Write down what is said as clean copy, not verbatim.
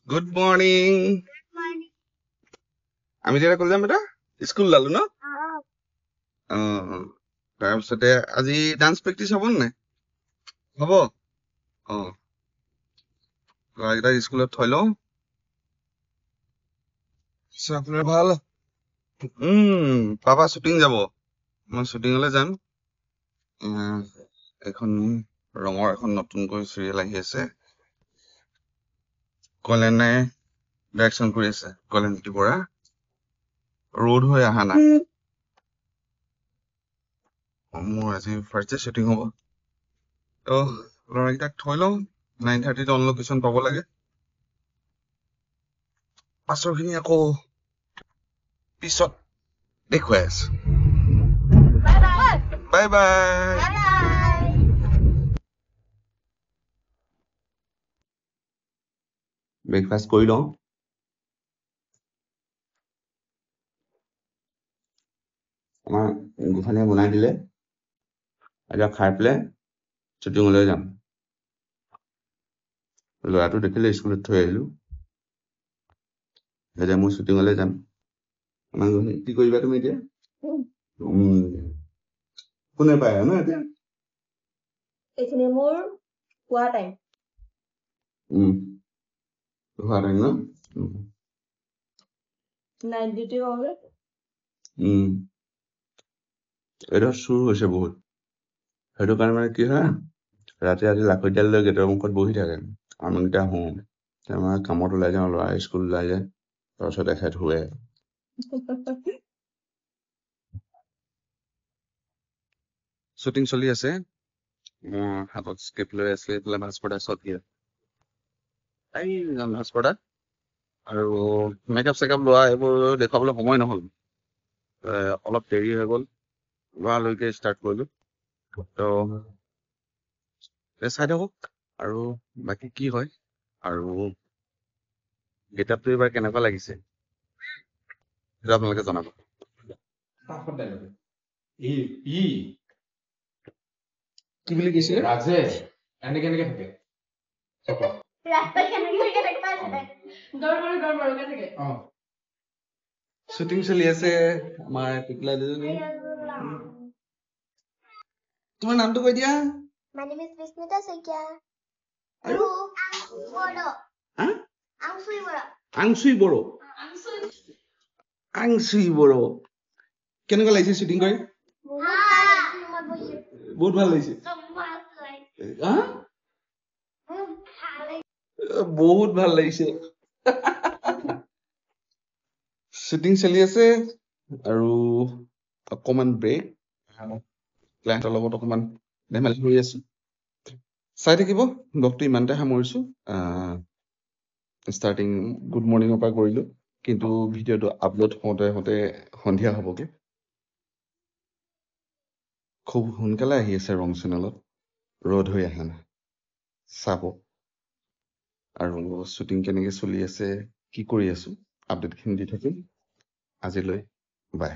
Good morning. আমি যেতিয়া ক'লে যাম এটা স্কুল ওলালো ন। তাৰপিছতে আজি ডান্স প্ৰেক্টিচ হ'ব নাই? হ'ব। ল'ৰাকেইটাক স্কুলত থৈ লওঁ। আপোনাৰ ভাল? পাপা শ্বুটিং যাব। মই শ্বুটিঙলৈ যাম। এখন ৰঙৰ এখন নতুনকৈ চিৰিয়েল আহি আছে। কল্যাণে ডাইৰেকশ্যন কৰি আছে, কল্যাণজ্যোতি বৰা। ৰোড হৈ অহা নাই। মোৰ আজি ফাৰ্ষ্ট ডে শ্বুটিং হ'ব। তো ল'ৰাকেইটাক থৈ লওঁ। 9:30 অন লোকেশ্যন পাব লাগে। পাছৰখিনি আকৌ পিছত দেখুৱাই আছো। Bye bye. ব্ৰেকফাষ্ট কৰি লওঁ। আমাৰ গোসানীয়ে বনাই দিলে, এতিয়া খাই পেলাই শ্বুটিঙলৈ যাম। ল'ৰাটো দেখিলে স্কুলত থৈ আহিলো, এতিয়া মই শ্বুটিঙলৈ যাম। আমাৰ গোসানী, কি কৰিবা তুমি এতিয়া? কোনে পায় ন এতিয়া? এইখিনি মোৰ খোৱা টাইম। খোৱা টাইম ন? নাইট ডিউটি কৰোঁ। এটা চুৰ হৈছে বহুত। সেইটো কাৰণে মানে কি হয়, ৰাতি লাখতিয়াল লৈ গেটৰ মুখত বহি থাকে। আমিকেইটা শুওঁ। আমাৰ কামত ওলাই যাওঁ, ল'ৰা স্কুল ওলাই যায়, তাৰপিছত এখেত শুৱে। শ্বুটিং চলি আছে। মোৰ হাতত স্ক্ৰিপ্ট লৈ আছিলে, এইফালে ভাস্কৰদা চট দিয়ে। এই ভাস্কৰদা আৰু মেকআপ চেকআপ লোৱা এইবোৰ দেখুৱাবলৈ সময় নহ'ল। অলপ দেৰি হৈ গ'ল, লোৱালৈকে ষ্টাৰ্ট কৰিলো। তো চাই থাকক আৰু বাকী কি হয়, আৰু গেটআপটো এইবাৰ কেনেকুৱা লাগিছে সেইটো আপোনালোকে জনাব। কি বুলি কৈছিলে? এনেকে থাকে। শ্বুটিং চলি আছে আমাৰ টিকলা দুজনী। তোমাৰ নামটো কৈ দিয়া। My name is Vismita Sekia. আৰু Angsuy Boro. আংচুই বড়ো। আংচুই বড়ো। কেনেকুৱা লাগিছে শ্বুটিং কৰি? বহুত ভাল লাগিছে। বহুত ভাল লাগিছে। শ্বুটিং চলি আছে আৰু অকমান ব্ৰেক, ক্লায়েণ্টৰ লগত অকমান ধেমালি কৰি আছো। চাই থাকিব। ব্লগটো ইমানতে সামৰিছো। ষ্টাৰ্টিং গুড মৰ্ণিঙৰ পৰা কৰিলো, কিন্তু ভিডিঅ'টো আপলোড হওঁতে সন্ধিয়া হ'বগে। খুব সোনকালে আহি আছে ৰং চেনেলত, ৰ'দ হৈ আহা নাই, চাব। আৰু শ্বুটিং কেনেকে চলি আছে, কি কৰি আছো, আপডেটখিনি দি থাকিম। আজিলৈ বাই।